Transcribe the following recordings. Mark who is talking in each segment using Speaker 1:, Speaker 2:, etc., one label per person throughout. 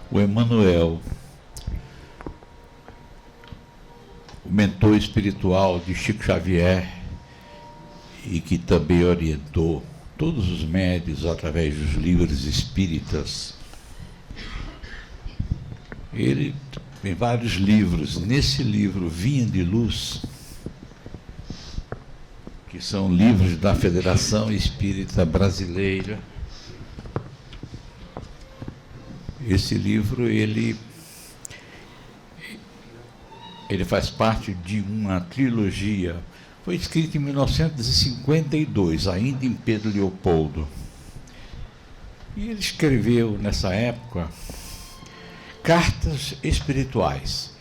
Speaker 1: O Emmanuel, o mentor espiritual de Chico Xavier, e que também orientou todos os médiuns através dos livros espíritas. Ele tem vários livros. Nesse livro, Vinha de Luz, que são livros da Federação Espírita Brasileira, esse livro, ele faz parte de uma trilogia. Foi escrito em 1952, ainda em Pedro Leopoldo. E ele escreveu, nessa época, cartas espirituais.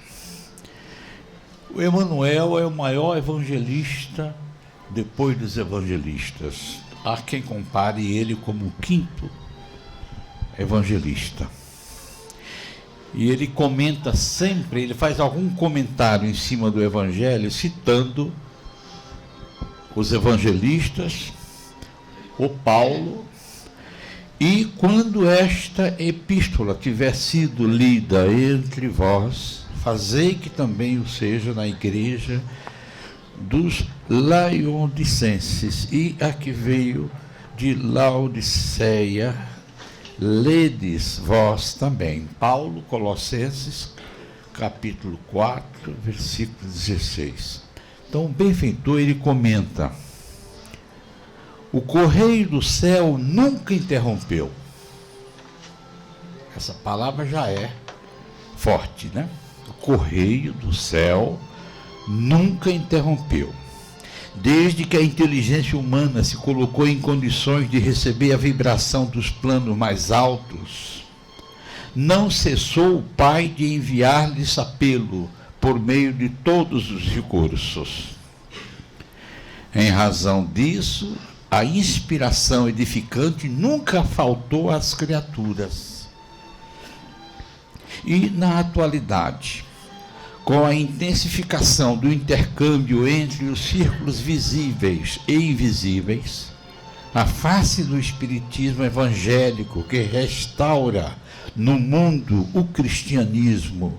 Speaker 1: O Emmanuel é o maior evangelista depois dos evangelistas. Há quem compare ele como o quinto evangelista. E ele comenta sempre, ele faz algum comentário em cima do Evangelho, citando os evangelistas, o Paulo, e quando esta epístola tiver sido lida entre vós, fazei que também o seja na igreja dos Laodicenses, e a que veio de Laodiceia, ledes vós também. Paulo, Colossenses, capítulo 4, versículo 16. Então, o benfeitor, ele comenta: o correio do céu nunca interrompeu. Essa palavra já é forte, né? O correio do céu nunca interrompeu. Desde que a inteligência humana se colocou em condições de receber a vibração dos planos mais altos, não cessou o Pai de enviar-lhes apelo por meio de todos os recursos. Em razão disso, a inspiração edificante nunca faltou às criaturas. E na atualidade, com a intensificação do intercâmbio entre os círculos visíveis e invisíveis, a face do espiritismo evangélico que restaura no mundo o cristianismo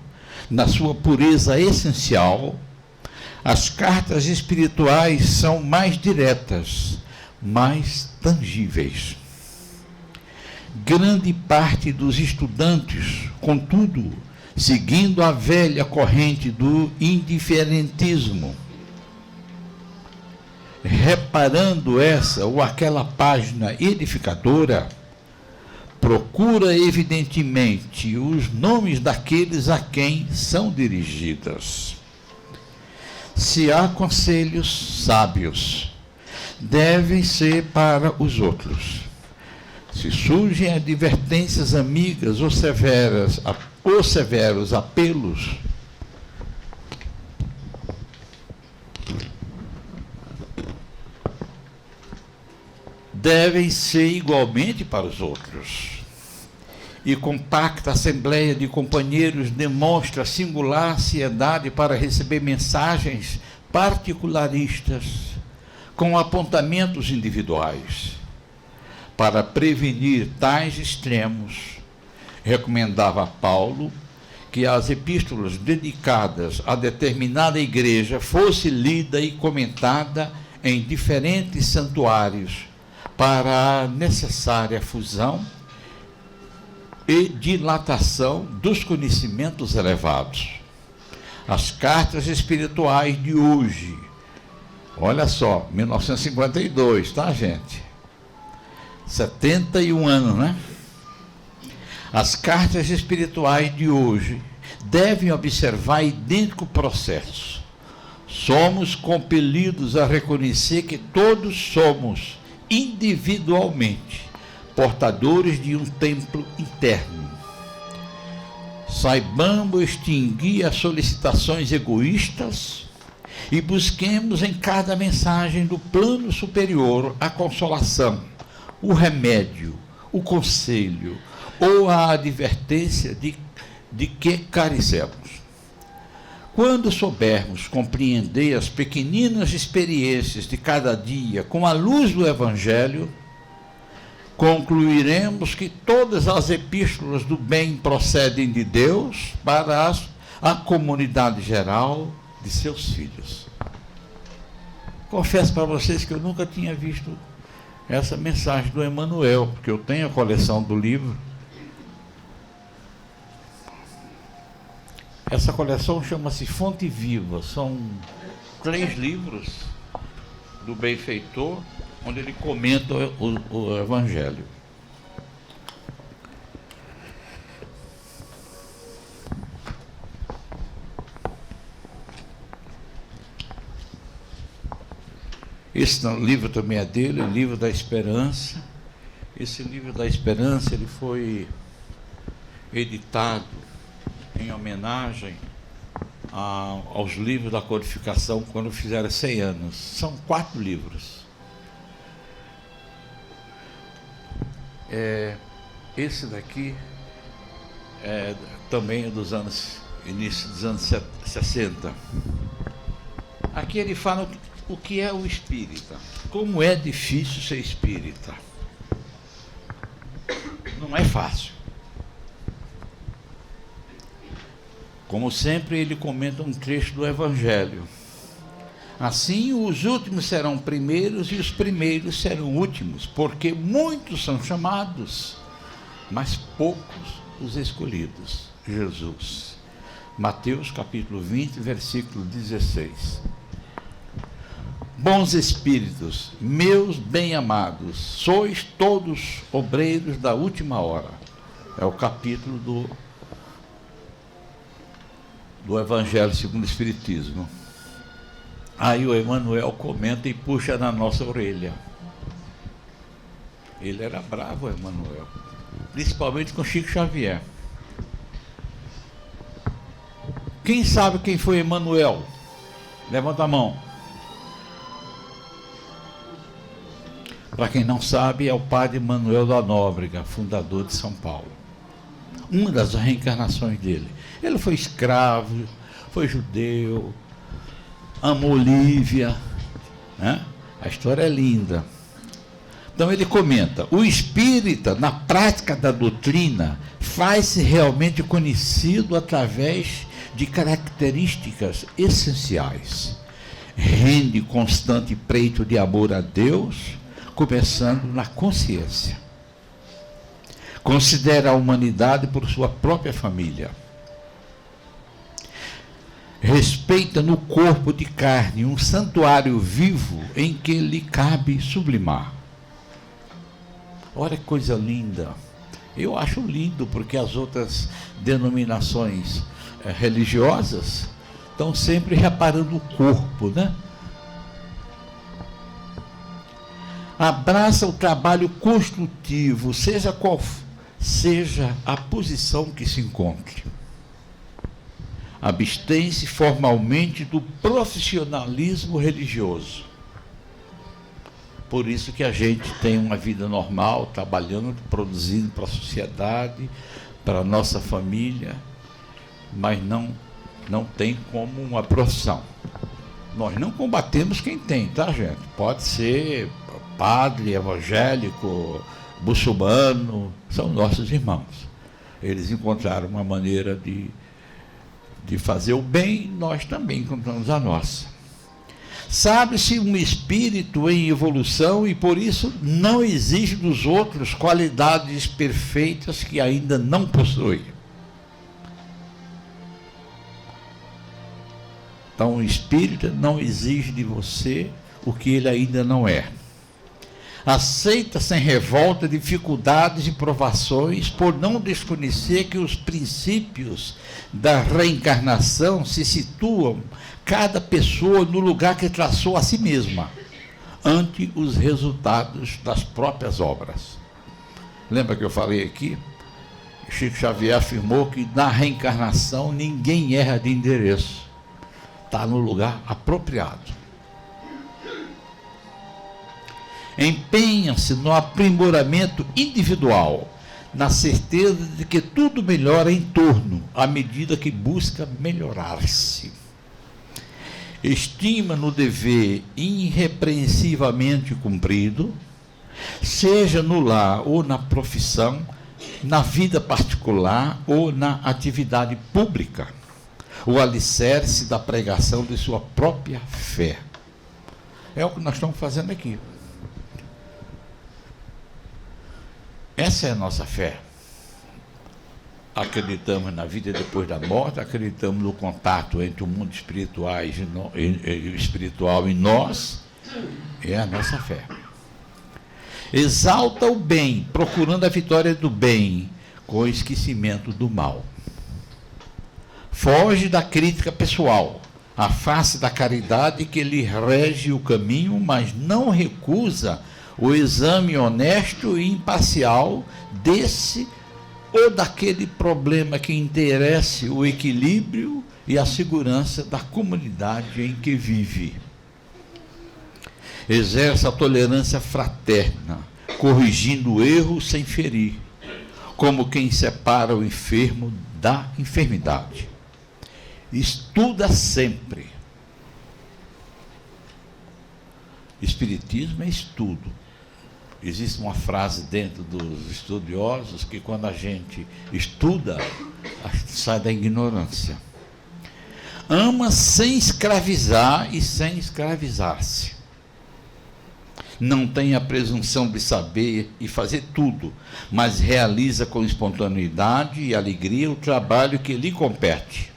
Speaker 1: na sua pureza essencial, as cartas espirituais são mais diretas, mais tangíveis. Grande parte dos estudantes, contudo, seguindo a velha corrente do indiferentismo, reparando essa ou aquela página edificadora, procura evidentemente os nomes daqueles a quem são dirigidas. Se há conselhos sábios, devem ser para os outros. Se surgem advertências amigas ou severos apelos, devem ser igualmente para os outros. E compacta assembleia de companheiros demonstra singular ansiedade para receber mensagens particularistas com apontamentos individuais. Para prevenir tais extremos, recomendava Paulo que as epístolas dedicadas a determinada igreja fosse lida e comentada em diferentes santuários para a necessária fusão e dilatação dos conhecimentos elevados. As cartas espirituais de hoje, olha só, 1952, tá, gente? 71 anos, né? As cartas espirituais de hoje devem observar idêntico processo. Somos compelidos a reconhecer que todos somos, individualmente, portadores de um templo interno. Saibamos extinguir as solicitações egoístas e busquemos em cada mensagem do plano superior a consolação, o remédio, o conselho ou a advertência de que carecemos. Quando soubermos compreender as pequeninas experiências de cada dia com a luz do Evangelho, concluiremos que todas as epístolas do bem procedem de Deus para a comunidade geral de seus filhos. Confesso para vocês que eu nunca tinha visto essa mensagem do Emmanuel, porque eu tenho a coleção do livro. Essa coleção chama-se Fonte Viva, são 3 livros do benfeitor, onde ele comenta o Evangelho. Esse livro também é dele, o Livro da Esperança. Esse Livro da Esperança ele foi editado em homenagem aos livros da codificação quando fizeram 100 anos. São 4 livros. Esse daqui também é dos anos, início dos anos 60. Aqui ele fala o que é o espírita. Como é difícil ser espírita. Não é fácil. Como sempre, ele comenta um trecho do Evangelho. Assim, os últimos serão primeiros e os primeiros serão últimos, porque muitos são chamados, mas poucos os escolhidos. Jesus. Mateus capítulo 20, versículo 16. Bons espíritos, meus bem-amados, sois todos obreiros da última hora. É o capítulo do Evangelho segundo o Espiritismo. Aí o Emmanuel comenta e puxa na nossa orelha. Ele era bravo, o Emmanuel, principalmente com Chico Xavier. Quem sabe quem foi Emmanuel? Levanta a mão. Para quem não sabe, é o padre Manuel da Nóbrega, fundador de São Paulo. Uma das reencarnações dele. Ele foi escravo, foi judeu, amou Lívia, né? A história é linda. Então ele comenta: o espírita, na prática da doutrina, faz-se realmente conhecido através de características essenciais. Rende constante preito de amor a Deus, começando na consciência. Considera a humanidade por sua própria família. Respeita no corpo de carne um santuário vivo em que lhe cabe sublimar. Olha que coisa linda. Eu acho lindo porque as outras denominações religiosas estão sempre reparando o corpo, né? Abraça o trabalho construtivo, seja qual seja a posição que se encontre. Abstém-se formalmente do profissionalismo religioso. Por isso que a gente tem uma vida normal, trabalhando, produzindo para a sociedade, para a nossa família, mas não tem como uma profissão. Nós não combatemos quem tem, tá, gente? Pode ser padre, evangélico, muçulmano, são nossos irmãos. Eles encontraram uma maneira de fazer o bem, nós também encontramos a nossa. Sabe-se um espírito em evolução e por isso não exige dos outros qualidades perfeitas que ainda não possui. Então o espírito não exige de você o que ele ainda não é. Aceita sem revolta dificuldades e provações por não desconhecer que os princípios da reencarnação se situam cada pessoa no lugar que traçou a si mesma, ante os resultados das próprias obras. Lembra que eu falei aqui? Chico Xavier afirmou que na reencarnação ninguém erra de endereço, está no lugar apropriado. Empenha-se no aprimoramento individual, na certeza de que tudo melhora em torno, à medida que busca melhorar-se. Estima no dever irrepreensivelmente cumprido seja no lar ou na profissão, na vida particular ou na atividade pública, o alicerce da pregação de sua própria fé. É o que nós estamos fazendo aqui. Essa é a nossa fé. Acreditamos na vida depois da morte, acreditamos no contato entre o mundo espiritual e nós, é a nossa fé. Exalta o bem, procurando a vitória do bem, com o esquecimento do mal. Foge da crítica pessoal, afaste da caridade que lhe rege o caminho, mas não recusa o exame honesto e imparcial desse ou daquele problema que interesse o equilíbrio e a segurança da comunidade em que vive. Exerça a tolerância fraterna, corrigindo o erro sem ferir, como quem separa o enfermo da enfermidade. Estuda sempre. Espiritismo é estudo. Existe uma frase dentro dos estudiosos que quando a gente estuda, sai da ignorância. Ama sem escravizar e sem escravizar-se. Não tem a presunção de saber e fazer tudo, mas realiza com espontaneidade e alegria o trabalho que lhe compete.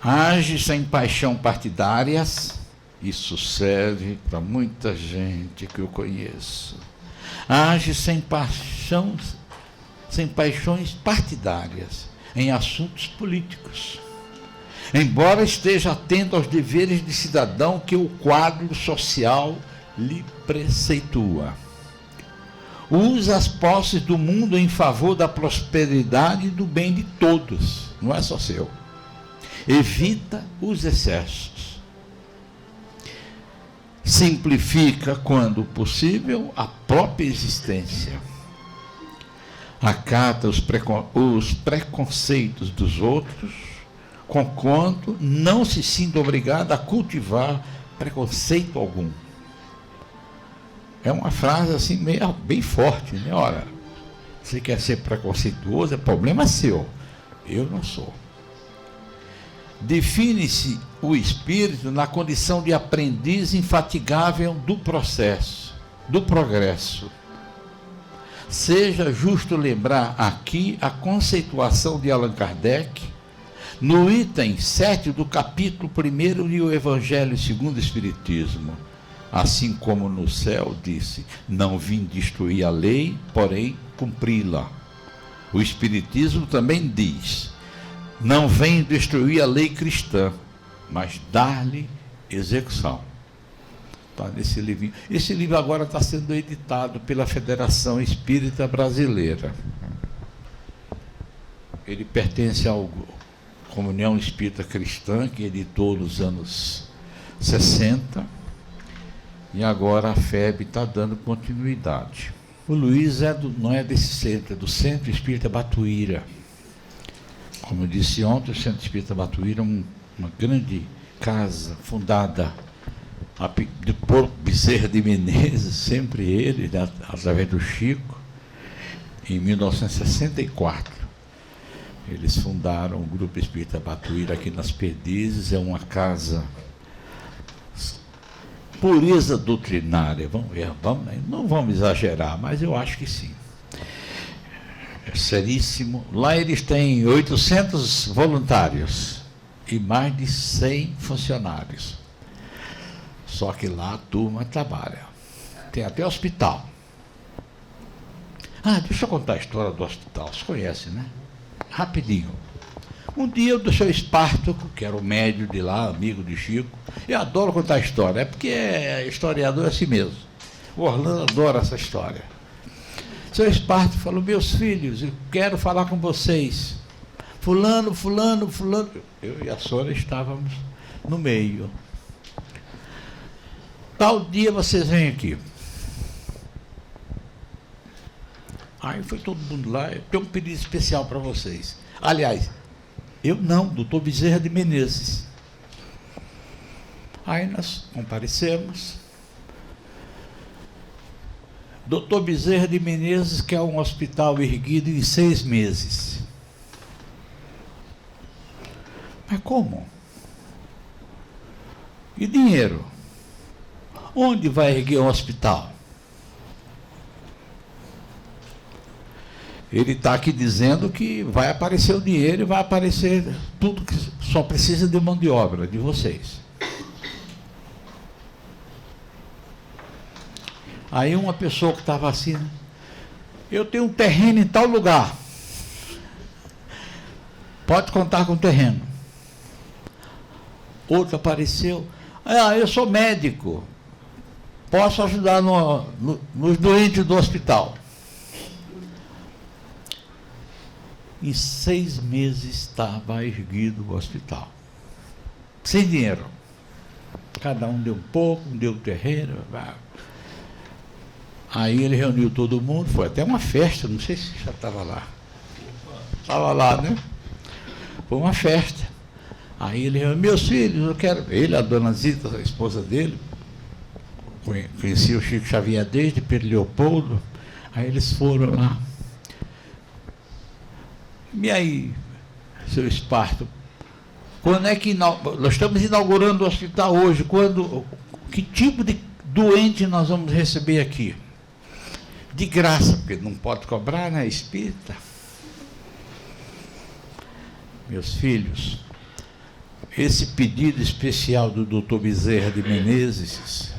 Speaker 1: Age sem paixão partidárias. Isso serve para muita gente que eu conheço. Age sem paixões partidárias em assuntos políticos. Embora esteja atento aos deveres de cidadão que o quadro social lhe preceitua. Usa as posses do mundo em favor da prosperidade e do bem de todos, não é só seu. Evita os excessos. Simplifica, quando possível, a própria existência. Acata os preconceitos dos outros, conquanto não se sinta obrigado a cultivar preconceito algum. É uma frase assim meio, bem forte, né? Ora, você quer ser preconceituoso, é problema seu. Eu não sou. Define-se o espírito na condição de aprendiz infatigável do processo, do progresso. Seja justo lembrar aqui a conceituação de Allan Kardec, no item 7 do capítulo 1 do Evangelho segundo o Espiritismo. Assim como no céu, disse, não vim destruir a lei, porém cumpri-la. O Espiritismo também diz, não vem destruir a lei cristã, mas dar-lhe execução. Está nesse livrinho. Esse livro agora está sendo editado pela Federação Espírita Brasileira. Ele pertence ao Comunhão Espírita Cristã, que editou nos anos 60, e agora a FEB está dando continuidade. O Luiz não é desse centro, é do Centro Espírita Batuíra. Como eu disse ontem, o Centro Espírita Batuíra é uma grande casa fundada por Bezerra de Menezes, sempre ele, através do Chico, em 1964. Eles fundaram o Grupo Espírita Batuíra aqui nas Perdizes, é uma casa pureza doutrinária, não vamos exagerar, mas eu acho que sim. É seríssimo. Lá eles têm 800 voluntários e mais de 100 funcionários. Só que lá a turma trabalha. Tem até hospital. Deixa eu contar a história do hospital. Vocês conhecem, né? Rapidinho. Um dia o seu Espartaco, que era o médium de lá, amigo de Chico, eu adoro contar história, é porque historiador é assim mesmo. O Orlando adora essa história. Seu Espartaco falou, meus filhos, eu quero falar com vocês. Fulano. Eu e a Sônia estávamos no meio. Tal dia vocês vêm aqui. Aí foi todo mundo lá, eu tenho um pedido especial para vocês. Aliás, eu não, doutor Bezerra de Menezes. Aí nós comparecemos. Dr. Bezerra de Menezes quer um hospital erguido em 6 meses. Mas como? E dinheiro? Onde vai erguer um hospital? Ele está aqui dizendo que vai aparecer o dinheiro e vai aparecer tudo, que só precisa de mão de obra de vocês. Aí uma pessoa que estava assim, eu tenho um terreno em tal lugar. Pode contar com o terreno. Outro apareceu, eu sou médico. Posso ajudar nos doentes do hospital. Em 6 meses estava erguido o hospital. Sem dinheiro. Cada um deu um pouco, um deu o terreno. Aí ele reuniu todo mundo, foi até uma festa, não sei se já estava lá. Estava lá, né? Foi uma festa. Aí ele reuniu, meus filhos, eu quero... Ele, a dona Zita, a esposa dele, conhecia o Chico Xavier desde Pedro Leopoldo. Aí eles foram lá. E aí, seu Esparto, quando é que nós estamos inaugurando o hospital hoje? Que tipo de doente nós vamos receber aqui? De graça, porque não pode cobrar, né? Espírita. Meus filhos, esse pedido especial do Dr. Bezerra de Menezes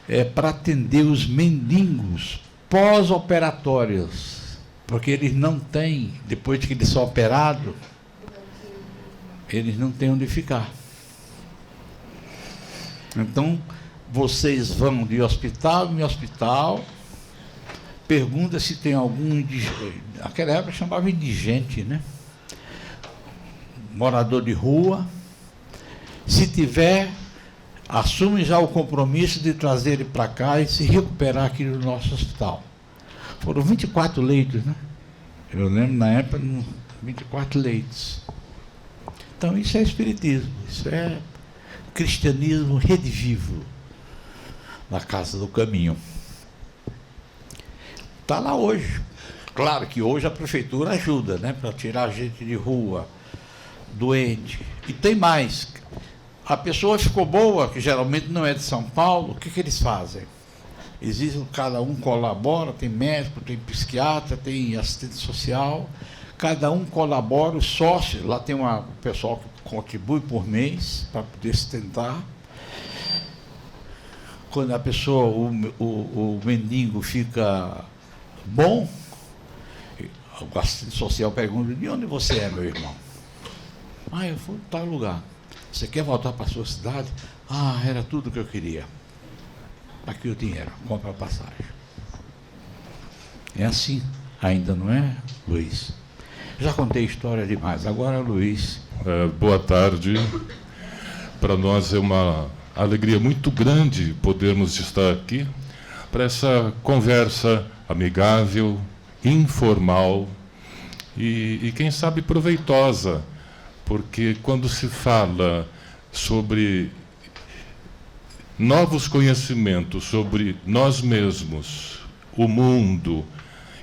Speaker 1: é para atender os mendigos pós-operatórios, porque eles não têm, depois que eles são operados, eles não têm onde ficar. Então, vocês vão de hospital em hospital, pergunta se tem algum indigente, naquela época chamava indigente, né? Morador de rua. Se tiver, assume já o compromisso de trazer ele para cá e se recuperar aqui no nosso hospital. Foram 24 leitos, né? Eu lembro na época, 24 leitos. Então isso é espiritismo, isso é cristianismo redivivo na Casa do Caminho. Está lá hoje. Claro que hoje a prefeitura ajuda, né, para tirar gente de rua, doente. E tem mais. A pessoa ficou boa, que geralmente não é de São Paulo, o que eles fazem? Existe, cada um colabora, tem médico, tem psiquiatra, tem assistente social, cada um colabora, o sócio, lá tem o pessoal que contribui por mês para poder sustentar. Quando a pessoa, o mendigo fica bom, o assistente social pergunta, de onde você é, meu irmão? Eu fui em tal lugar. Você quer voltar para a sua cidade? Era tudo que eu queria. Aqui o dinheiro, compra a passagem. É assim, ainda não é, Luiz? Já contei história demais, agora Luiz.
Speaker 2: Boa tarde. Para nós é uma alegria muito grande podermos estar aqui para essa conversa amigável, informal e quem sabe proveitosa, porque quando se fala sobre novos conhecimentos sobre nós mesmos, o mundo,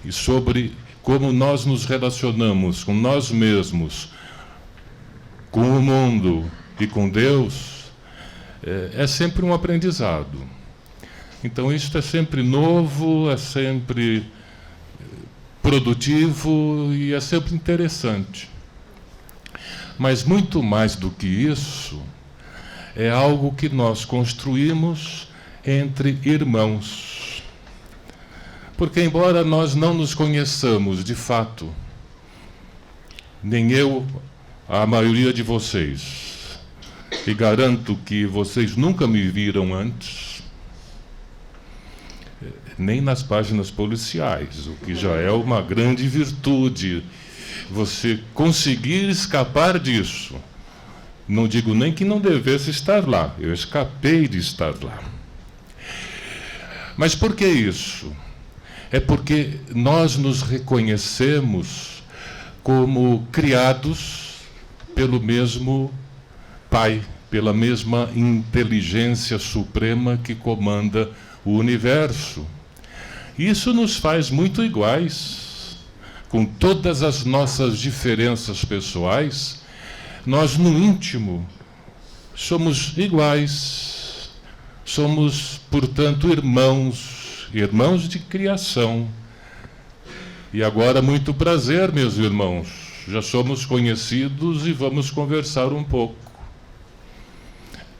Speaker 2: e sobre como nós nos relacionamos com nós mesmos, com o mundo e com Deus, é sempre um aprendizado. Então, isso é sempre novo, é sempre produtivo e é sempre interessante. Mas, muito mais do que isso, é algo que nós construímos entre irmãos. Porque, embora nós não nos conheçamos de fato, nem eu, a maioria de vocês, e garanto que vocês nunca me viram antes, nem nas páginas policiais, o que já é uma grande virtude, você conseguir escapar disso. Não digo nem que não devesse estar lá, eu escapei de estar lá. Mas por que isso? É porque nós nos reconhecemos como criados pelo mesmo Pai pela mesma inteligência suprema que comanda o universo. Isso nos faz muito iguais. Com todas as nossas diferenças pessoais, nós no íntimo somos iguais. Somos, portanto, irmãos de criação. E agora, muito prazer, meus irmãos. Já somos conhecidos e vamos conversar um pouco.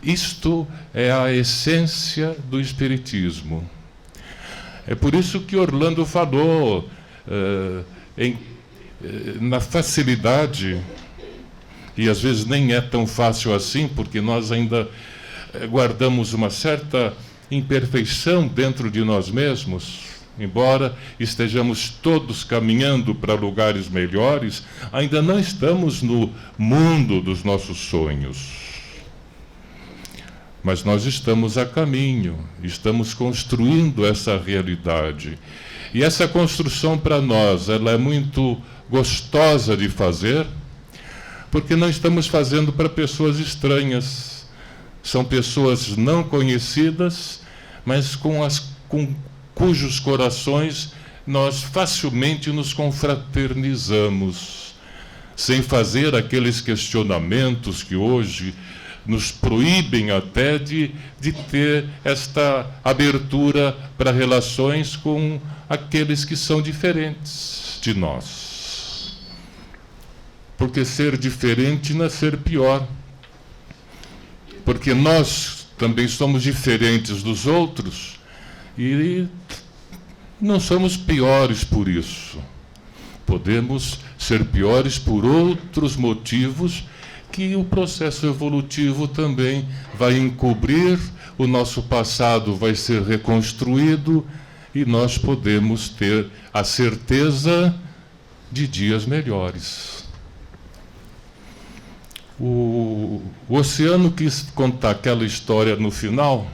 Speaker 2: Isto é a essência do Espiritismo. É por isso que Orlando falou na facilidade, e às vezes nem é tão fácil assim, porque nós ainda guardamos uma certa imperfeição dentro de nós mesmos. Embora estejamos todos caminhando para lugares melhores, ainda não estamos no mundo dos nossos sonhos. Mas nós estamos a caminho, estamos construindo essa realidade. E essa construção para nós, ela é muito gostosa de fazer, porque não estamos fazendo para pessoas estranhas. São pessoas não conhecidas, mas com cujos corações nós facilmente nos confraternizamos, sem fazer aqueles questionamentos que hoje nos proíbem até de ter esta abertura para relações com aqueles que são diferentes de nós. Porque ser diferente não é ser pior. Porque nós também somos diferentes dos outros, e não somos piores por isso. Podemos ser piores por outros motivos que o processo evolutivo também vai encobrir, o nosso passado vai ser reconstruído e nós podemos ter a certeza de dias melhores. O Oceano quis contar aquela história no final,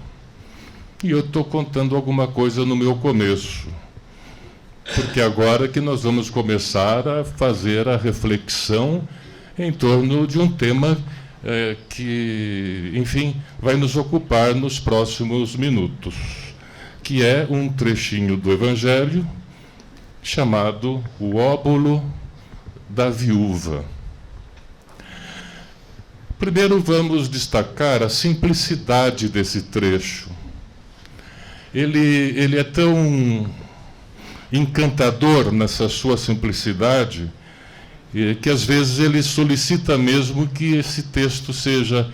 Speaker 2: e eu estou contando alguma coisa no meu começo, porque agora que nós vamos começar a fazer a reflexão em torno de um tema que, enfim, vai nos ocupar nos próximos minutos, que é um trechinho do Evangelho chamado O Óbolo da Viúva. Primeiro vamos destacar a simplicidade desse trecho. Ele é tão encantador nessa sua simplicidade que às vezes ele solicita mesmo que esse texto seja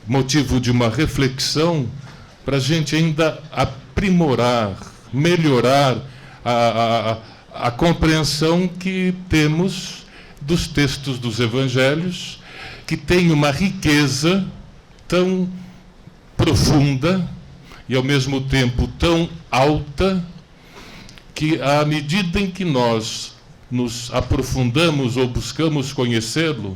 Speaker 2: motivo de uma reflexão para a gente ainda aprimorar, melhorar a compreensão que temos dos textos dos evangelhos, que tem uma riqueza tão profunda e, ao mesmo tempo, tão alta, que, à medida em que nós nos aprofundamos ou buscamos conhecê-lo,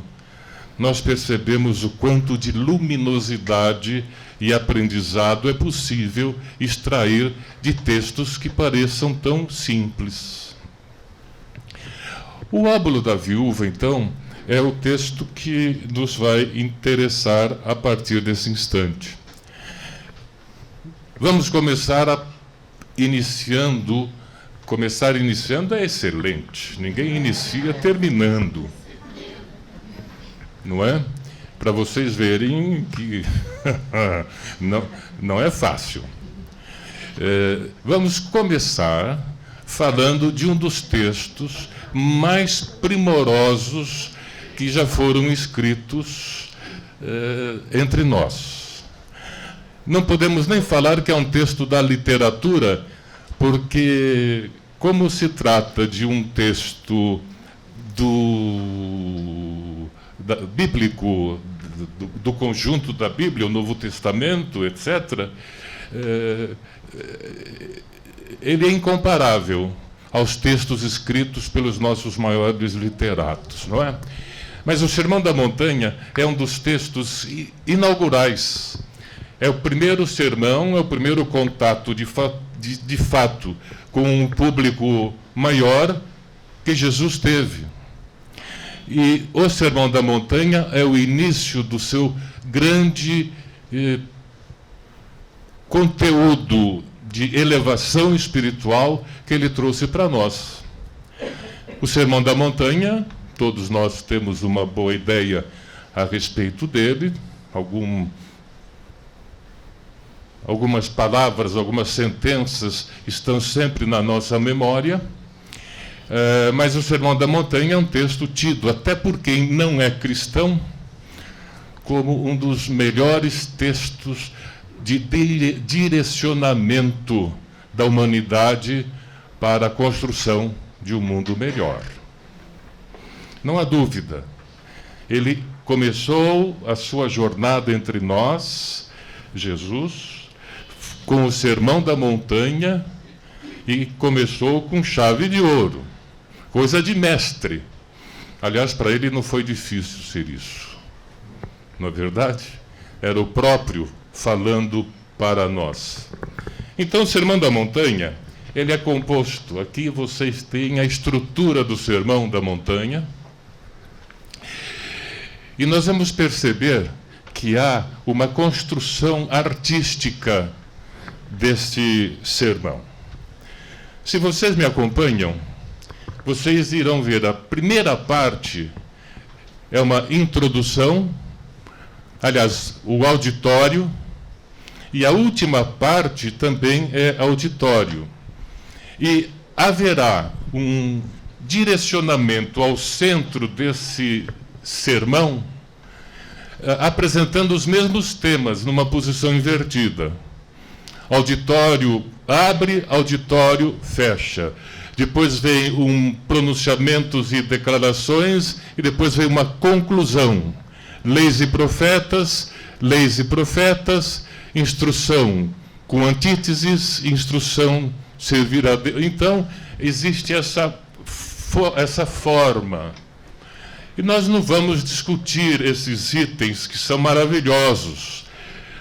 Speaker 2: nós percebemos o quanto de luminosidade e aprendizado é possível extrair de textos que pareçam tão simples. O Óbolo da Viúva, então, é o texto que nos vai interessar a partir desse instante. Vamos começar iniciando. Começar iniciando é excelente. Ninguém inicia terminando. Não é? Para vocês verem que não é fácil. Vamos começar falando de um dos textos mais primorosos que já foram escritos entre nós. Não podemos nem falar que é um texto da literatura, porque, como se trata de um texto bíblico, do conjunto da Bíblia, o Novo Testamento, etc., ele é incomparável aos textos escritos pelos nossos maiores literatos, não é? Mas o Sermão da Montanha é um dos textos inaugurais. É o primeiro sermão, é o primeiro contato de fato com um público maior que Jesus teve. E o Sermão da Montanha é o início do seu grande conteúdo de elevação espiritual que ele trouxe para nós. O Sermão da Montanha, todos nós temos uma boa ideia a respeito dele, algumas palavras, algumas sentenças estão sempre na nossa memória, mas o Sermão da Montanha é um texto tido, até por quem não é cristão, como um dos melhores textos de direcionamento da humanidade para a construção de um mundo melhor. Não há dúvida. Ele começou a sua jornada entre nós, Jesus, com o Sermão da Montanha, e começou com chave de ouro, coisa de mestre. Aliás, para ele não foi difícil ser isso. Não é verdade? Era o próprio falando para nós. Então, o Sermão da Montanha, ele é composto, aqui vocês têm a estrutura do Sermão da Montanha, e nós vamos perceber que há uma construção artística deste sermão. Se vocês me acompanham, vocês irão ver a primeira parte é uma introdução, aliás, o auditório, e a última parte também é auditório. E haverá um direcionamento ao centro desse sermão, apresentando os mesmos temas, numa posição invertida. Auditório abre, auditório fecha. Depois vem pronunciamentos e declarações, e depois vem uma conclusão. Leis e profetas, instrução com antíteses, instrução servir a Deus. Então, existe essa forma. E nós não vamos discutir esses itens que são maravilhosos,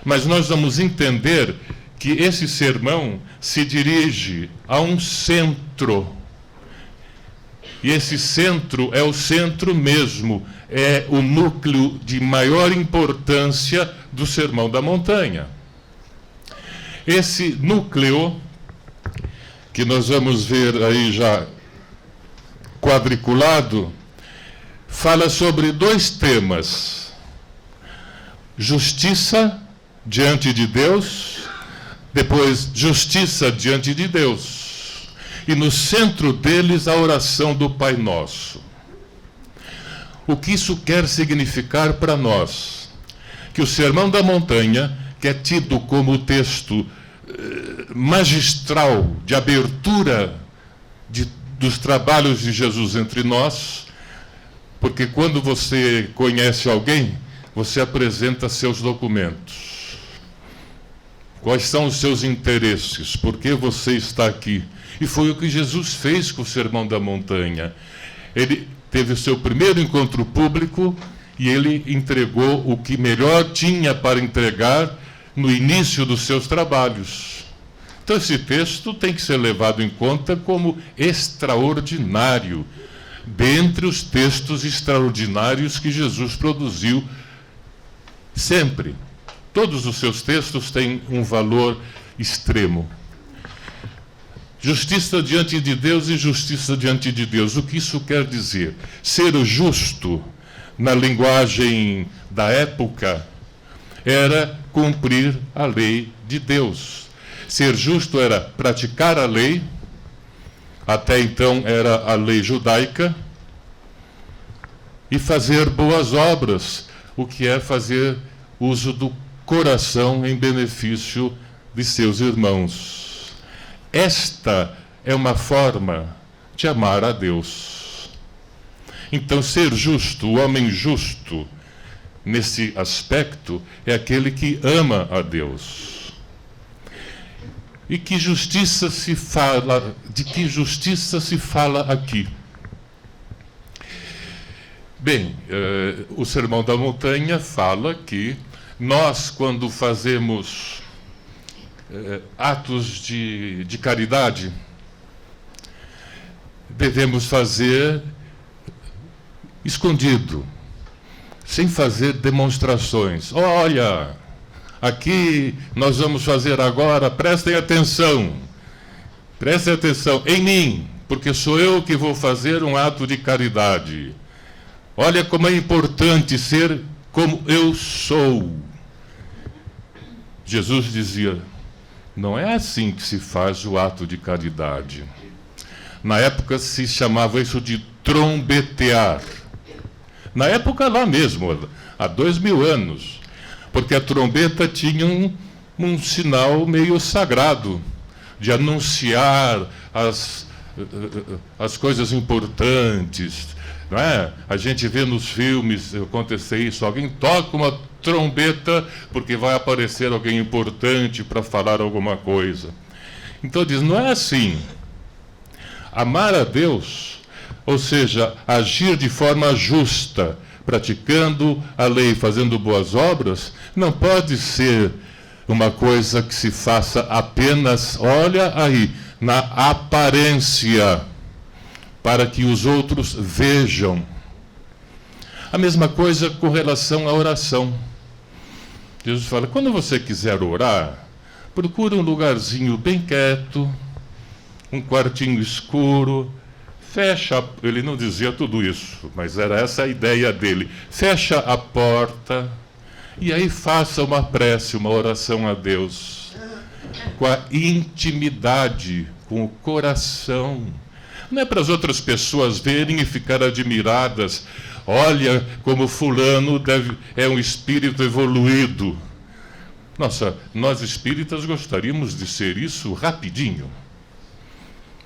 Speaker 2: mas nós vamos entender que esse sermão se dirige a um centro. E esse centro é o centro mesmo, é o núcleo de maior importância do Sermão da Montanha. Esse núcleo, que nós vamos ver aí já quadriculado, fala sobre dois temas: justiça diante de Deus, depois justiça diante de Deus, e no centro deles a oração do Pai Nosso. O que isso quer significar para nós? Que o Sermão da Montanha, que é tido como o texto magistral de abertura dos trabalhos de Jesus entre nós, porque quando você conhece alguém, você apresenta seus documentos. Quais são os seus interesses? Por que você está aqui? E foi o que Jesus fez com o Sermão da Montanha. Ele teve o seu primeiro encontro público e ele entregou o que melhor tinha para entregar no início dos seus trabalhos. Então, esse texto tem que ser levado em conta como extraordinário, dentre os textos extraordinários que Jesus produziu sempre. Todos os seus textos têm um valor extremo. Justiça diante de Deus e justiça diante de Deus. O que isso quer dizer? Ser justo, na linguagem da época, era cumprir a lei de Deus. Ser justo era praticar a lei, até então era a lei judaica, e fazer boas obras, o que é fazer uso do coração em benefício de seus irmãos. Esta é uma forma de amar a Deus. Então, ser justo, o homem justo, nesse aspecto, é aquele que ama a Deus. E que justiça se fala, de que justiça se fala aqui? Bem, o Sermão da Montanha fala que nós, quando fazemos atos de caridade, devemos fazer escondido, sem fazer demonstrações. Olha, aqui nós vamos fazer agora, prestem atenção em mim, porque sou eu que vou fazer um ato de caridade. Olha como é importante ser como eu sou. Jesus dizia, não é assim que se faz o ato de caridade. Na época se chamava isso de trombetear. Na época lá mesmo, há 2000 anos. Porque a trombeta tinha um sinal meio sagrado de anunciar as coisas importantes. Não é? A gente vê nos filmes acontecer isso. Alguém toca uma trombeta porque vai aparecer alguém importante para falar alguma coisa. Então diz, não é assim. Amar a Deus, ou seja, agir de forma justa, praticando a lei, fazendo boas obras, não pode ser uma coisa que se faça apenas, olha aí, na aparência, para que os outros vejam. A mesma coisa com relação à oração. Jesus fala, quando você quiser orar, procura um lugarzinho bem quieto, um quartinho escuro, fecha, ele não dizia tudo isso, mas era essa a ideia dele, fecha a porta, e aí faça uma prece, uma oração a Deus, com a intimidade, com o coração. Não é para as outras pessoas verem e ficar admiradas, olha como fulano é um espírito evoluído. Nossa, nós espíritas gostaríamos de ser isso rapidinho.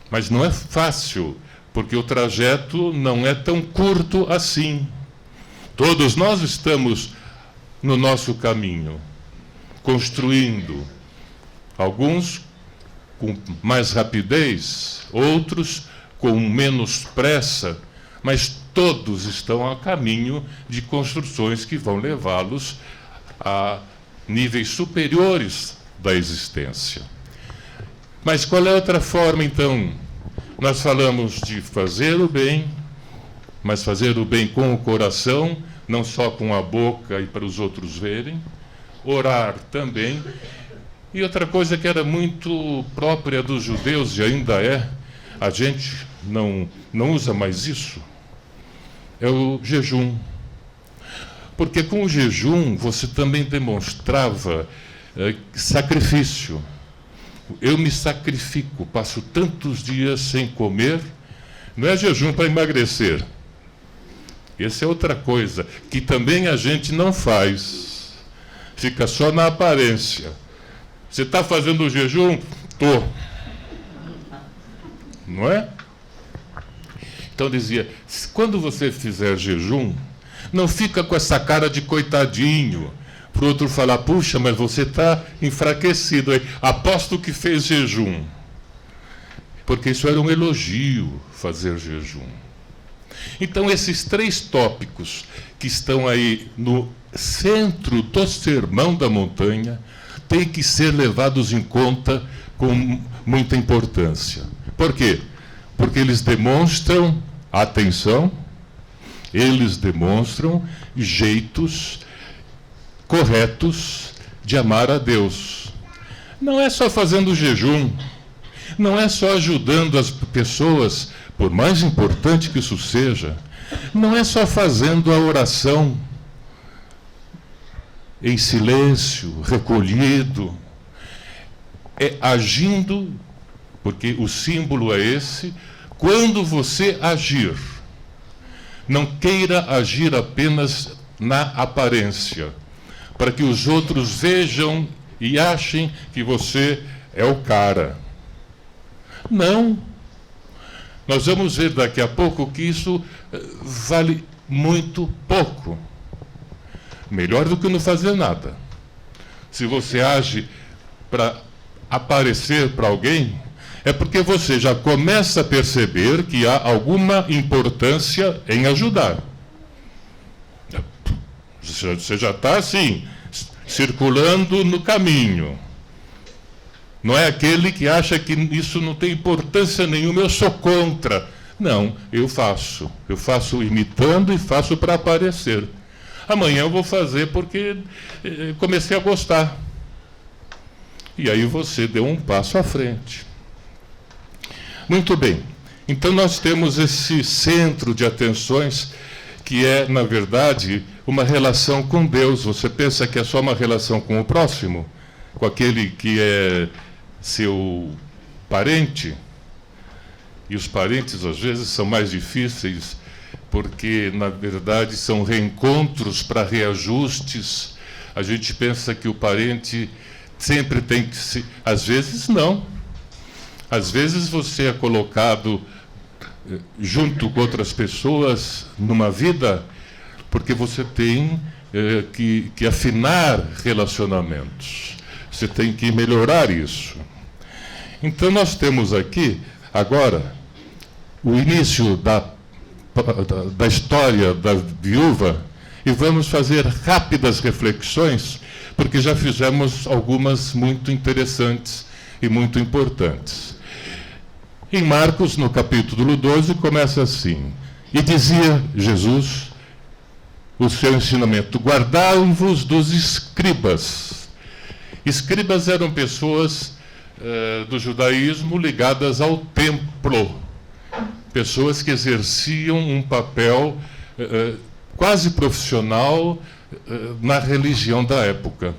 Speaker 2: Mas não é fácil, porque o trajeto não é tão curto assim. Todos nós estamos no nosso caminho, construindo. Alguns com mais rapidez, outros com menos pressa, mas todos estão a caminho de construções que vão levá-los a níveis superiores da existência. Mas qual é a outra forma, então? Nós falamos de fazer o bem, mas fazer o bem com o coração, não só com a boca e para os outros verem, orar também. E outra coisa que era muito própria dos judeus, e ainda é, a gente não usa mais isso, é o jejum. Porque com o jejum você também demonstrava sacrifício. Eu me sacrifico, passo tantos dias sem comer, não é jejum para emagrecer. Essa é outra coisa, que também a gente não faz. Fica só na aparência. Você está fazendo o jejum? Estou. Não é? Então dizia, quando você fizer jejum, não fica com essa cara de coitadinho, para o outro falar, puxa, mas você está enfraquecido aí. Aposto que fez jejum. Porque isso era um elogio, fazer jejum. Então, esses 3 tópicos que estão aí no centro do Sermão da Montanha têm que ser levados em conta com muita importância. Por quê? Porque eles demonstram atenção, eles demonstram jeitos corretos de amar a Deus. Não é só fazendo jejum, não é só ajudando as pessoas, por mais importante que isso seja, não é só fazendo a oração em silêncio, recolhido, é agindo, porque o símbolo é esse, quando você agir. Não queira agir apenas na aparência, para que os outros vejam e achem que você é o cara. Não. Nós vamos ver daqui a pouco que isso vale muito pouco. Melhor do que não fazer nada. Se você age para aparecer para alguém, é porque você já começa a perceber que há alguma importância em ajudar. Você já está assim, circulando no caminho. Não é aquele que acha que isso não tem importância nenhuma, eu sou contra. Não, eu faço imitando e faço para aparecer. Amanhã eu vou fazer porque comecei a gostar. E aí você deu um passo à frente. Muito bem. Então nós temos esse centro de atenções que é, na verdade, uma relação com Deus. Você pensa que é só uma relação com o próximo? Com aquele que é seu parente? E os parentes, às vezes, são mais difíceis, porque, na verdade, são reencontros para reajustes. A gente pensa que o parente sempre tem que se... Às vezes, não. Às vezes, você é colocado junto com outras pessoas numa vida porque você tem que afinar relacionamentos. Você tem que melhorar isso. Então, nós temos aqui, agora, o início da história da viúva, e vamos fazer rápidas reflexões, porque já fizemos algumas muito interessantes e muito importantes. Em Marcos, no capítulo 12, começa assim: e dizia Jesus, o seu ensinamento, guardai-vos dos escribas. Escribas eram pessoas do judaísmo ligadas ao templo, pessoas que exerciam um papel quase profissional na religião da época.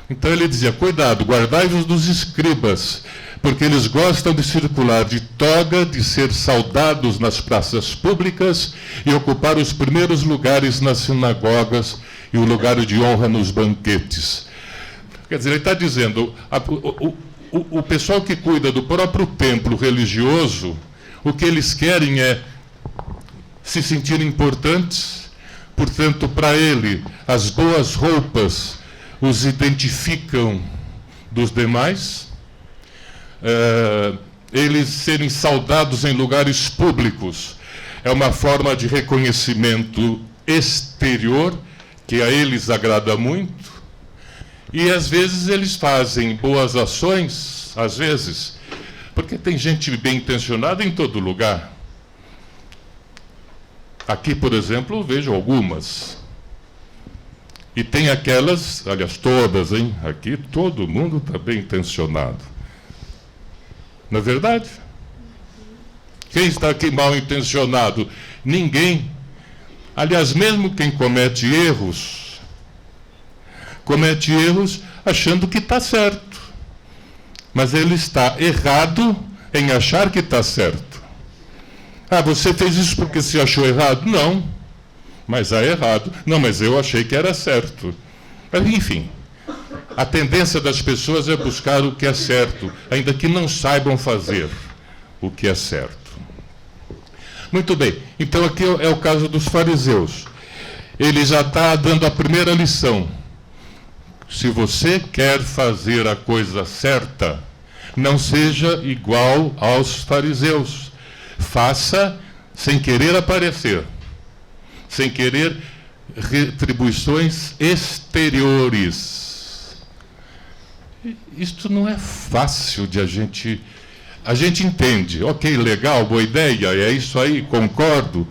Speaker 2: Então ele dizia, cuidado, guardai-vos dos escribas, porque eles gostam de circular de toga, de ser saudados nas praças públicas e ocupar os primeiros lugares nas sinagogas e o lugar de honra nos banquetes. Quer dizer, ele está dizendo, o pessoal que cuida do próprio templo religioso, o que eles querem é se sentir importantes, portanto, para ele, as boas roupas os identificam dos demais, eles serem saudados em lugares públicos é uma forma de reconhecimento exterior que a eles agrada muito, e às vezes eles fazem boas ações, às vezes, porque tem gente bem intencionada em todo lugar. Aqui, por exemplo, eu vejo algumas. E tem aquelas, aliás, todas, hein? Aqui todo mundo está bem intencionado. Não é verdade? Quem está aqui mal intencionado? Ninguém. Aliás, mesmo quem comete erros achando que está certo. Mas ele está errado em achar que está certo. Ah, você fez isso porque se achou errado? Não, mas é errado. Não, mas eu achei que era certo. Mas, enfim, a tendência das pessoas é buscar o que é certo, ainda que não saibam fazer o que é certo. Muito bem, então aqui é o caso dos fariseus. Ele já está dando a primeira lição. Se você quer fazer a coisa certa, não seja igual aos fariseus. Faça sem querer aparecer, sem querer retribuições exteriores. Isto não é fácil de a gente entende. Ok, legal, boa ideia, é isso aí, concordo.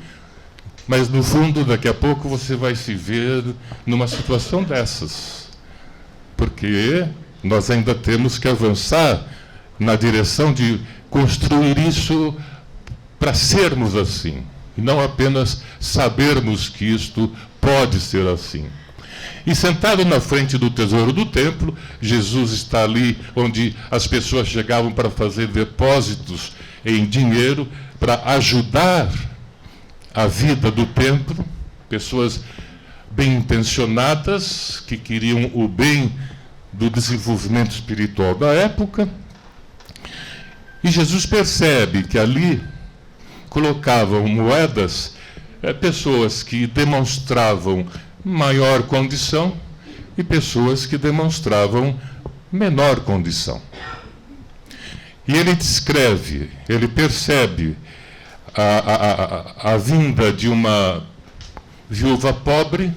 Speaker 2: Mas, no fundo, daqui a pouco você vai se ver numa situação dessas. Porque nós ainda temos que avançar na direção de construir isso para sermos assim, e não apenas sabermos que isto pode ser assim. E sentado na frente do tesouro do templo, Jesus está ali onde as pessoas chegavam para fazer depósitos em dinheiro, para ajudar a vida do templo, pessoas bem intencionadas, que queriam o bem do desenvolvimento espiritual da época. E Jesus percebe que ali colocavam moedas pessoas que demonstravam maior condição e pessoas que demonstravam menor condição. E ele descreve, ele percebe a vinda de uma viúva pobre.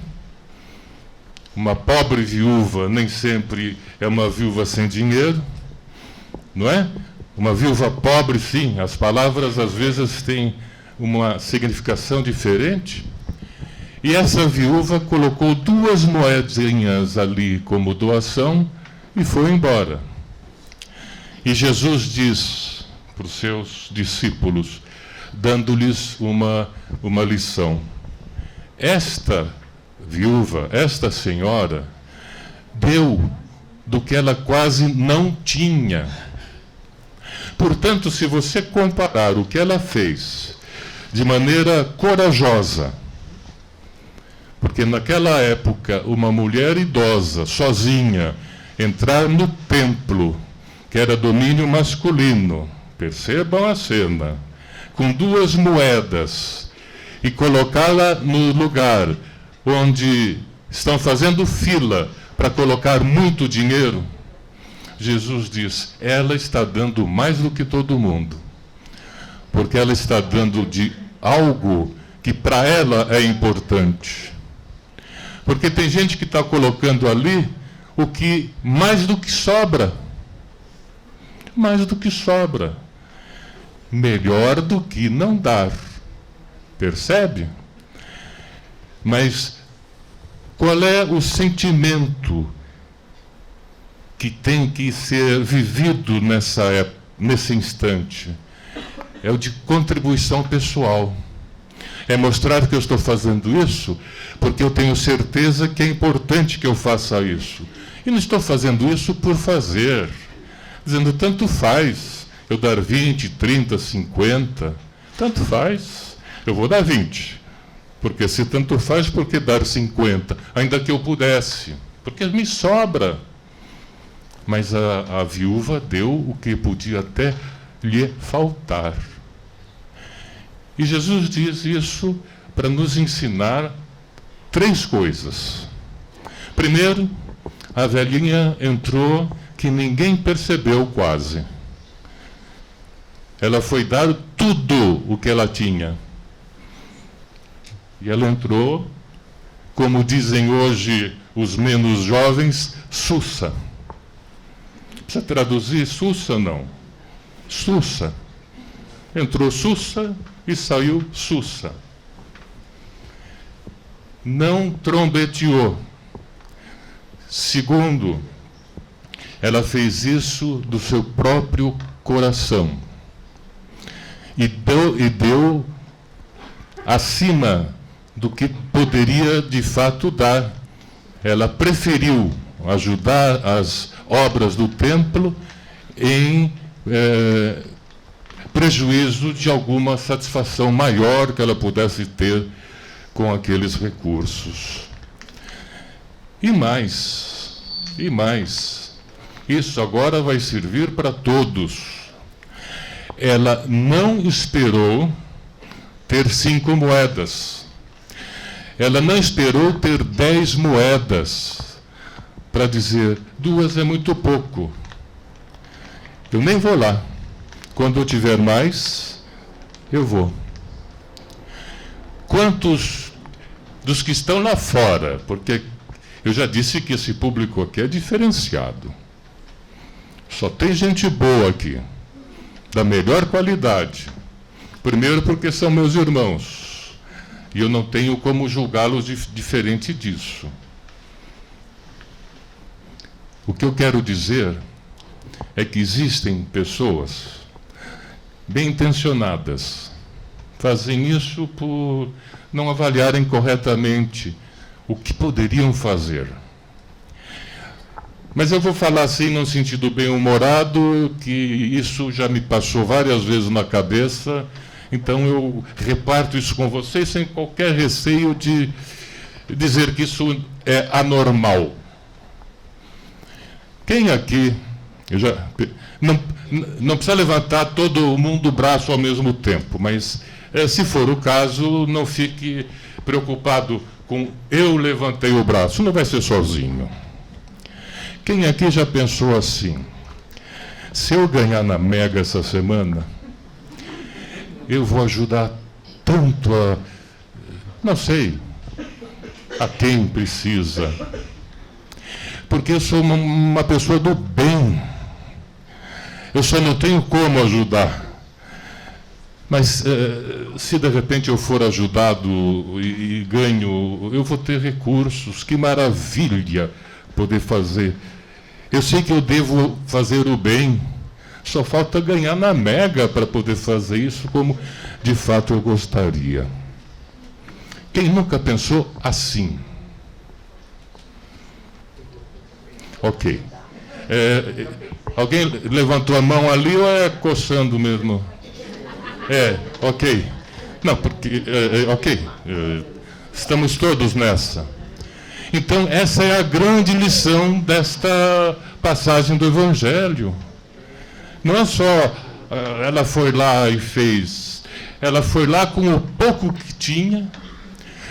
Speaker 2: Uma pobre viúva nem sempre é uma viúva sem dinheiro, não é? Uma viúva pobre, sim, as palavras às vezes têm uma significação diferente. E essa viúva colocou 2 moedinhas ali como doação e foi embora. E Jesus diz para os seus discípulos, dando-lhes uma lição: esta viúva, esta senhora, deu do que ela quase não tinha. Portanto, se você comparar o que ela fez de maneira corajosa, porque naquela época uma mulher idosa, sozinha, entrar no templo, que era domínio masculino, percebam a cena, com 2 moedas, e colocá-la no lugar onde estão fazendo fila para colocar muito dinheiro, Jesus diz, ela está dando mais do que todo mundo, porque ela está dando de algo que para ela é importante. Porque tem gente que está colocando ali o que mais do que sobra. Mais do que sobra. Melhor do que não dar. Percebe? Mas qual é o sentimento que tem que ser vivido nesse instante? É o de contribuição pessoal. É mostrar que eu estou fazendo isso porque eu tenho certeza que é importante que eu faça isso. E não estou fazendo isso por fazer. Dizendo, tanto faz eu dar 20, 30, 50. Tanto faz. Eu vou dar 20. Porque se tanto faz, por que dar 50? Ainda que eu pudesse. Porque me sobra. Mas a viúva deu o que podia até lhe faltar. E Jesus diz isso para nos ensinar 3 coisas. Primeiro, a velhinha entrou que ninguém percebeu quase. Ela foi dar tudo o que ela tinha. E ela entrou, como dizem hoje os menos jovens, sussa. Precisa traduzir sussa, não? Sussa. Entrou sussa e saiu sussa. Não trombeteou. Segundo, ela fez isso do seu próprio coração. E deu acima do que poderia de fato dar. Ela preferiu ajudar as obras do templo em prejuízo de alguma satisfação maior que ela pudesse ter com aqueles recursos. E mais, isso agora vai servir para todos. Ela não esperou ter 5 moedas. Ela não esperou ter 10 moedas para dizer, 2 é muito pouco. Eu nem vou lá. Quando eu tiver mais, eu vou. Quantos dos que estão lá fora, porque eu já disse que esse público aqui é diferenciado. Só tem gente boa aqui, da melhor qualidade. Primeiro porque são meus irmãos, e eu não tenho como julgá-los diferente disso. O que eu quero dizer é que existem pessoas bem intencionadas, fazem isso por não avaliarem corretamente o que poderiam fazer. Mas eu vou falar assim num sentido bem-humorado, que isso já me passou várias vezes na cabeça, então eu reparto isso com vocês sem qualquer receio de dizer que isso é anormal. Quem aqui, não precisa levantar todo mundo o braço ao mesmo tempo, mas se for o caso, não fique preocupado com eu levantei o braço, não vai ser sozinho. Quem aqui já pensou assim, se eu ganhar na Mega essa semana, eu vou ajudar tanto não sei, a quem precisa, porque eu sou uma pessoa do bem, eu só não tenho como ajudar. Mas se de repente eu for ajudado e ganho, eu vou ter recursos, que maravilha poder fazer. Eu sei que eu devo fazer o bem, só falta ganhar na Mega para poder fazer isso como de fato eu gostaria. Quem nunca pensou assim? Ok. Alguém levantou a mão ali ou é coçando mesmo? Ok. Não, porque... ok. Estamos todos nessa. Então, essa é a grande lição desta passagem do Evangelho. Não é só ela foi lá e fez. Ela foi lá com o pouco que tinha,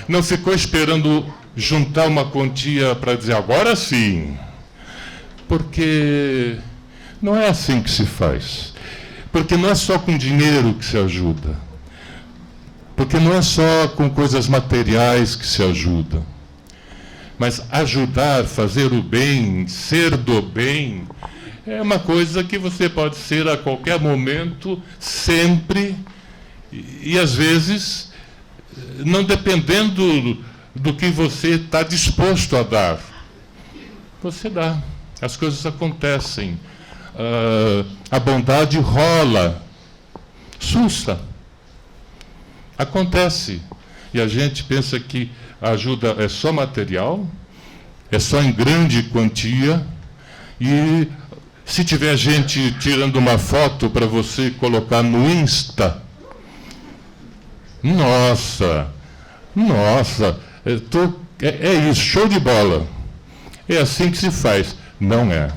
Speaker 2: não ficou esperando juntar uma quantia para dizer, agora sim. Porque não é assim que se faz. Porque não é só com dinheiro que se ajuda. Porque não é só com coisas materiais que se ajuda. Mas ajudar, fazer o bem, ser do bem, é uma coisa que você pode ser a qualquer momento, sempre, e às vezes, não dependendo do que você está disposto a dar. Você dá, as coisas acontecem. A bondade rola, sussa, acontece. E a gente pensa que a ajuda é só material, é só em grande quantia, e se tiver gente tirando uma foto para você colocar no Insta, nossa, é isso, show de bola. É assim que se faz. Não é.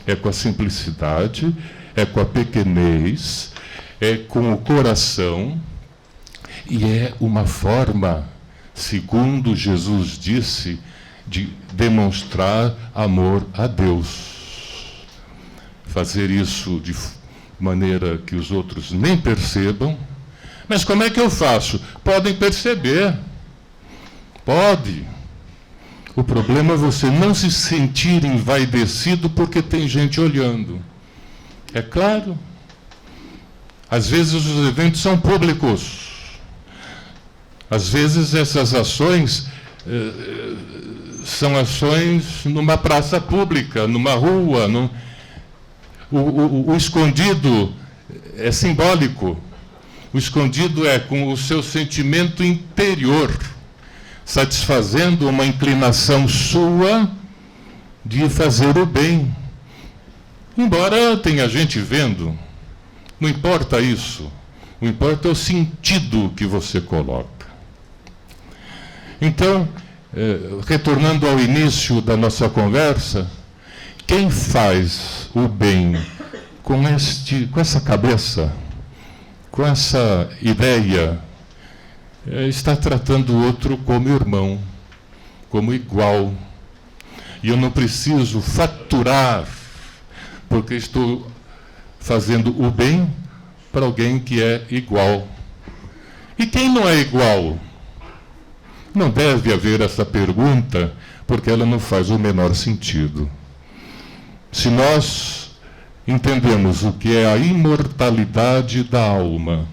Speaker 2: É com a simplicidade, é com a pequenez, é com o coração, e é uma forma, segundo Jesus disse, de demonstrar amor a Deus. Fazer isso de maneira que os outros nem percebam. Mas como é que eu faço? Podem perceber. Pode. O problema é você não se sentir envaidecido porque tem gente olhando. É claro. Às vezes os eventos são públicos. Às vezes essas ações são ações numa praça pública, numa rua. O escondido é simbólico. O escondido é com o seu sentimento interior, satisfazendo uma inclinação sua de fazer o bem. Embora tenha gente vendo, não importa isso. O que importa é o sentido que você coloca. Então, retornando ao início da nossa conversa, quem faz o bem com essa cabeça, com essa ideia, está tratando o outro como irmão, como igual. E eu não preciso faturar, porque estou fazendo o bem para alguém que é igual. E quem não é igual? Não deve haver essa pergunta, porque ela não faz o menor sentido. Se nós entendemos o que é a imortalidade da alma,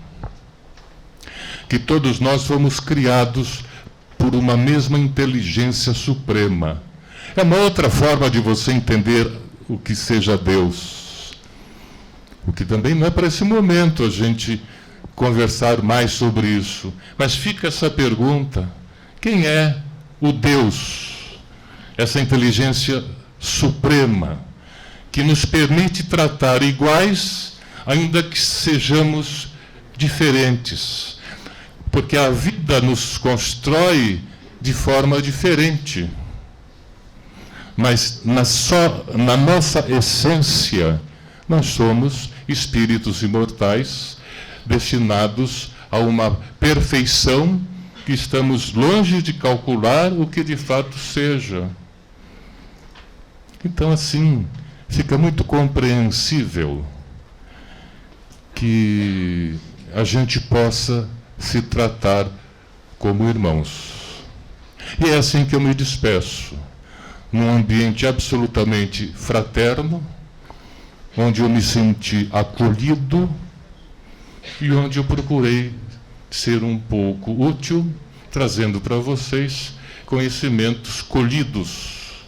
Speaker 2: que todos nós fomos criados por uma mesma inteligência suprema. É uma outra forma de você entender o que seja Deus. O que também não é para esse momento a gente conversar mais sobre isso. Mas fica essa pergunta: quem é o Deus? Essa inteligência suprema que nos permite tratar iguais, ainda que sejamos diferentes. Porque a vida nos constrói de forma diferente. Mas na nossa essência, nós somos espíritos imortais, destinados a uma perfeição que estamos longe de calcular o que de fato seja. Então, assim, fica muito compreensível que a gente possa se tratar como irmãos. E é assim que eu me despeço, num ambiente absolutamente fraterno, onde eu me senti acolhido, e onde eu procurei ser um pouco útil, trazendo para vocês conhecimentos colhidos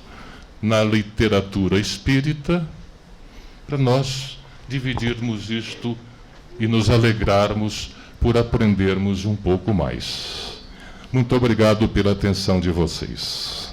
Speaker 2: na literatura espírita, para nós dividirmos isto e nos alegrarmos por aprendermos um pouco mais. Muito obrigado pela atenção de vocês.